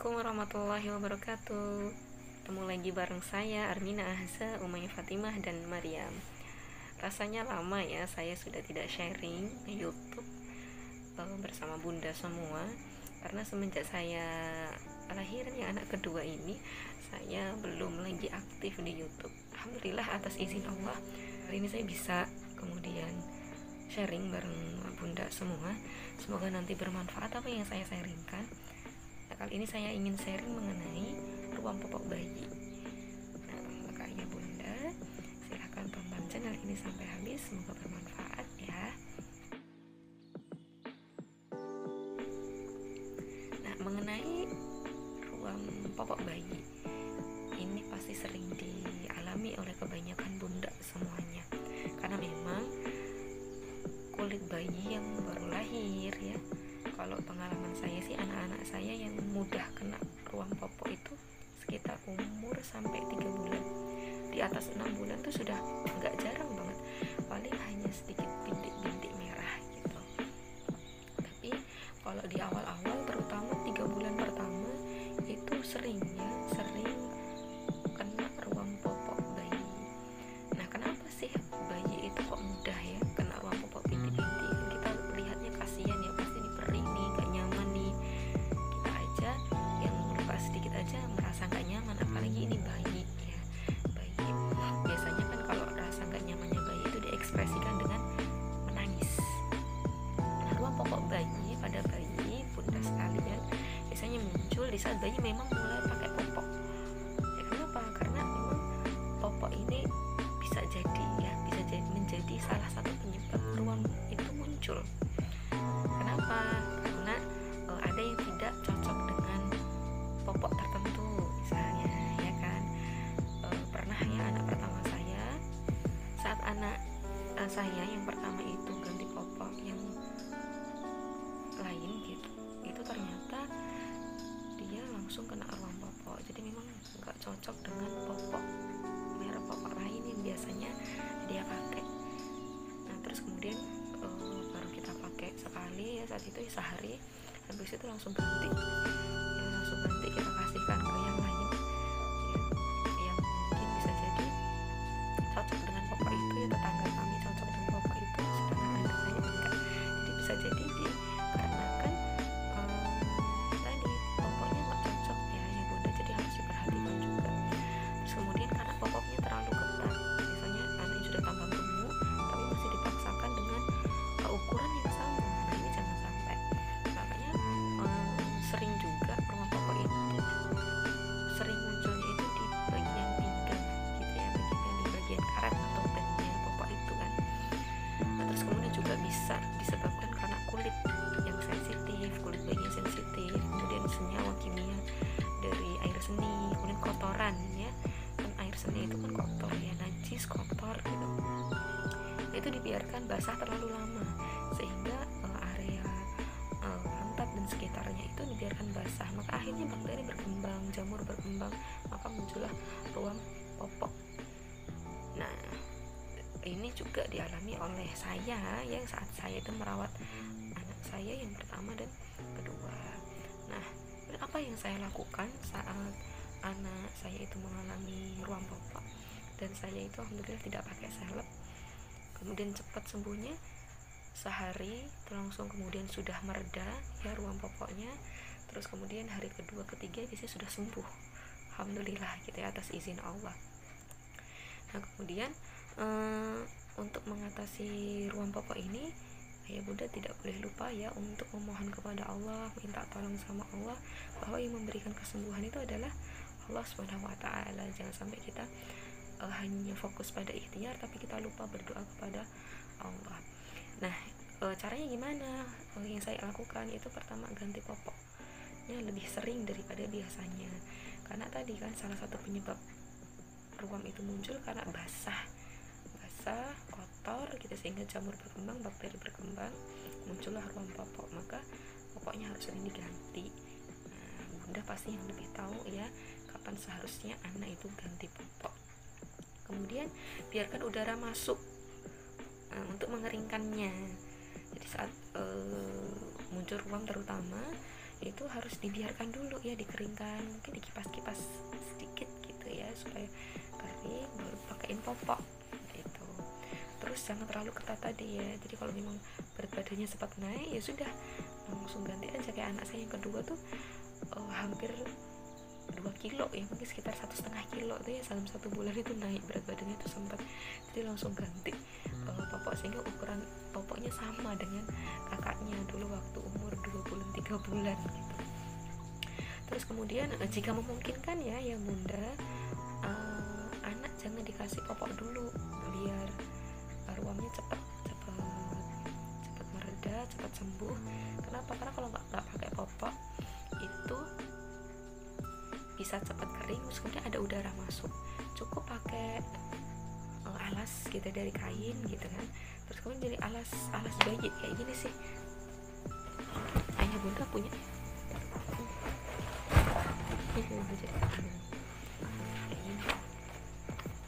Assalamualaikum warahmatullahi wabarakatuh. Ketemu lagi bareng saya Armina Ahza, Umayyah Fatimah dan Maryam. Rasanya lama ya saya sudah tidak sharing di YouTube bersama bunda semua, karena semenjak saya lahirnya anak kedua ini saya belum lagi aktif di YouTube. Alhamdulillah atas izin Allah hari ini saya bisa kemudian sharing bareng bunda semua. Semoga nanti bermanfaat apa yang saya sharingkan. Nah, kali ini saya ingin sharing mengenai ruang popok bayi. Nah, maka ya bunda, silahkan tonton channel ini sampai habis, semoga bermanfaat ya. Nah, mengenai ruang popok bayi, ini pasti sering dialami oleh kebanyakan bunda semuanya, karena memang kulit bayi yang baru lahir ya, kalau pengalaman saya sih anak-anak saya yang mudah kena ruang popok itu sekitar umur sampai 3 bulan. Di atas 6 bulan tuh sudah nggak jarang banget, paling hanya sedikit bintik-bintik merah gitu. Tapi kalau di awal-awal, terutama 3 bulan pertama, itu sering kena ruang popok bayi. Nah, kenapa sih bayi itu kok mudah ya kena ruang popok bintik-bintik? Kita lihatnya kasihan ya, pasti dipering nih, gak nyaman nih. Kita aja yang luka sedikit aja merasa gak nyaman, apalagi ini bayi ya. Bayi biasanya kan kalau rasa gak nyamannya bayi itu diekspresikan dengan menangis. Nah, ruang popok bayi pada bayi bunda sekalian biasanya muncul di saat bayi memang mulai pakai popok. Ya, kenapa? Karena memang popok ini bisa jadi menjadi salah satu penyebab ruang itu muncul. Kenapa? Karena ada yang tidak cocok dengan popok tertentu misalnya, ya kan. Pernah ya anak pertama saya, saat anak saya yang pertama itu ganti popok yang lain gitu, itu ternyata dia langsung kena ruang popok. Jadi memang nggak cocok dengan popok merek popok lain yang biasanya dia pakai. Nah, terus kemudian baru kita pakai sekali ya, saat itu ya sehari, habis itu langsung ganti kita kasihkan ke yang lain ya, yang mungkin bisa jadi cocok dengan popok itu ya. Tetangga kami cocok dengan popok itu, sedangkan anak saya enggak. Jadi bisa jadi dikarenakan tadi popoknya nggak cocok ya bunda, jadi harus diperhatikan juga. Terus kemudian karena popoknya terlalu ketat, misalnya anaknya sudah tambah gemuk tapi masih dipaksakan dengan ukuran yang sama, nah ini jangan sampai. Makanya sering juga ruang popok itu sering munculnya itu di bagian pinggang gitu ya, di bagian karet atau bandnya popok itu kan. Nah, terus kemudian juga bisa disebabkan karena kulit yang sensitif, kulit bayi yang sensitif, kemudian senyawa kimia dari air seni, kemudian kotoran ya, kan air seni itu kan kotor ya, najis, kotor gitu. Itu dibiarkan basah terlalu lama sehingga area pantat dan sekitarnya itu dibiarkan basah, maka akhirnya bakteri berkembang, jamur berkembang, maka muncullah ruang popok. Nah, ini juga dialami oleh saya yang saat saya itu merawat anak saya yang pertama dan kedua. Nah, apa yang saya lakukan saat anak saya itu mengalami ruang popok dan saya itu alhamdulillah tidak pakai salep, kemudian cepat sembuhnya, sehari langsung kemudian sudah mereda ya ruang popoknya. Terus kemudian hari kedua ketiga biasanya sudah sembuh, alhamdulillah gitu ya, atas izin Allah. Nah, kemudian untuk mengatasi ruang popok ini ayah bunda tidak boleh lupa ya untuk memohon kepada Allah, minta tolong sama Allah, bahwa yang memberikan kesembuhan itu adalah Allah Subhanahu wa taala. Jangan sampai kita hanya fokus pada ikhtiar tapi kita lupa berdoa kepada Allah. Nah, caranya gimana? Yang saya lakukan itu pertama ganti popoknya lebih sering daripada biasanya, karena tadi kan salah satu penyebab ruam itu muncul karena basah, kotor gitu, sehingga jamur berkembang, bakteri berkembang, muncullah ruam popok. Maka popoknya harus sering diganti. Nah, bunda pasti yang lebih tahu ya kapan seharusnya anak itu ganti popok. Kemudian biarkan udara masuk untuk mengeringkannya. Jadi saat muncul ruam terutama itu harus dibiarkan dulu ya, dikeringkan, mungkin dikipas-kipas sedikit gitu ya supaya kering, baru pakaiin popok itu. Terus jangan terlalu ketat tadi ya, jadi kalau memang berat badannya sempat naik ya sudah langsung ganti aja. Kayak anak saya yang kedua tuh hampir 2 kilo ya, mungkin sekitar 1,5 kilo tuh ya dalam 1 bulan itu naik berat badannya itu sempat, jadi langsung ganti popok sehingga ukuran popoknya sama dengan kakaknya dulu waktu umur 2 bulan 3 bulan gitu. Terus kemudian jika memungkinkan ya bunda, anak jangan dikasih popok dulu biar ruamnya cepat mereda, cepat sembuh. Kenapa? Karena kalau nggak pakai popok itu bisa cepat kering, terus kemudian ada udara masuk. Cukup pakai alas gitu dari kain gitu kan, terus kemudian jadi alas bayi kayak gini sih. Ayah bunda punya jadi kayak gini,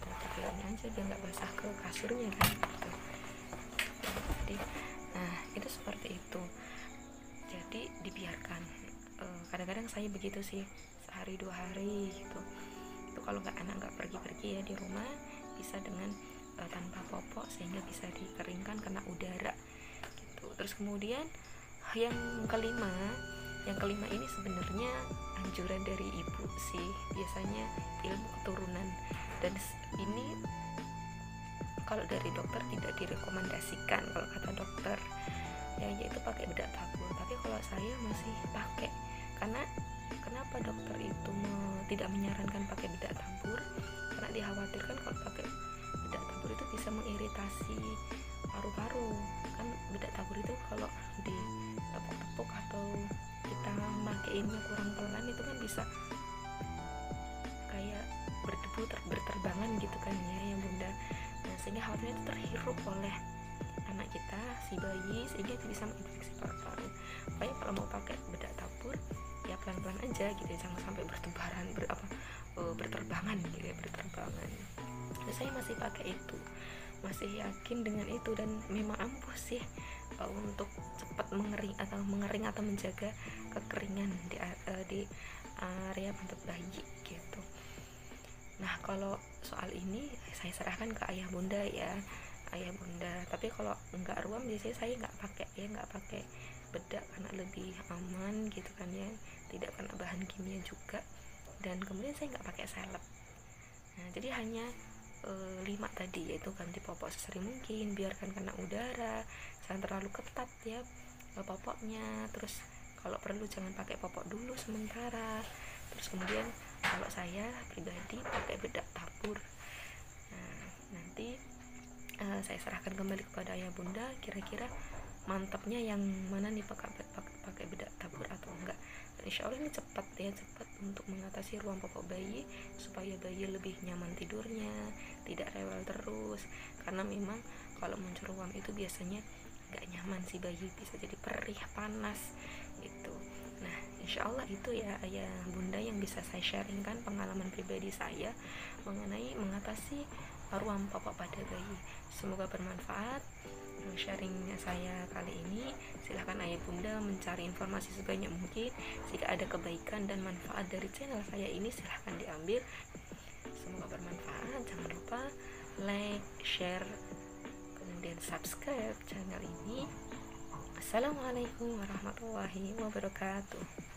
pakaiannya aja biar nggak basah ke kasurnya kan gitu. Jadi itu seperti itu, jadi dibiarkan. Kadang-kadang saya begitu sih, sehari 2 hari gitu. Itu kalau anak nggak pergi-pergi ya, di rumah bisa dengan tanpa popok sehingga bisa dikeringkan kena udara gitu. Terus kemudian yang kelima ini sebenarnya anjuran dari ibu sih, biasanya ilmu keturunan, dan ini kalau dari dokter tidak direkomendasikan kalau kata dokter ya, yaitu pakai bedak tabur. Tapi kalau saya masih pakai, karena kenapa dokter itu tidak menyarankan pakai bedak tabur, karena dikhawatirkan kalau pakai bedak tabur itu bisa mengiritasi paru-paru kan. Bedak tabur itu kalau ditepuk-tepuk atau kita makainya kurang pelan itu kan bisa kayak berdebu berterbangan gitu kan ya bunda. Nah, sehingga khawatirnya itu terhirup oleh anak kita, si bayi, sehingga itu bisa menginfeksi paru-paru. Makanya kalau mau pakai bedak tabur ya pelan-pelan aja gitu, jangan sampai berterbangan gitu ya, berterbangan. Nah, saya masih pakai itu, masih yakin dengan itu, dan memang ampuh sih untuk cepat mengering atau menjaga kekeringan di area pantat bayi gitu. Nah, kalau soal ini saya serahkan ke ayah bunda ya, ayah bunda. Tapi kalau nggak ruam biasanya saya nggak pakai bedak karena lebih aman gitu kan ya, tidak kena bahan kimia juga, dan kemudian saya nggak pakai salep. Nah, jadi hanya 5 tadi, yaitu ganti popok sesering mungkin, biarkan kena udara, jangan terlalu ketat ya popoknya. Terus kalau perlu jangan pakai popok dulu sementara. Terus kemudian kalau saya pribadi pakai bedak tabur. Nah, nanti saya serahkan kembali kepada ayah bunda, kira-kira mantapnya yang mana nih, pakai bedak tabur atau enggak. Dan insya Allah ini cepat untuk mengatasi ruam popok bayi supaya bayi lebih nyaman tidurnya, tidak rewel terus, karena memang kalau muncul ruam itu biasanya nggak nyaman si bayi, bisa jadi perih, panas gitu. Nah, insya Allah itu ya ayah bunda yang bisa saya sharingkan pengalaman pribadi saya mengenai mengatasi ruam popok pada bayi. Semoga bermanfaat sharingnya saya kali ini. Silahkan ayah bunda mencari informasi sebanyak mungkin. Jika ada kebaikan dan manfaat dari channel saya ini, silahkan diambil. Semoga bermanfaat. Jangan lupa like, share, kemudian subscribe channel ini. Assalamualaikum warahmatullahi wabarakatuh.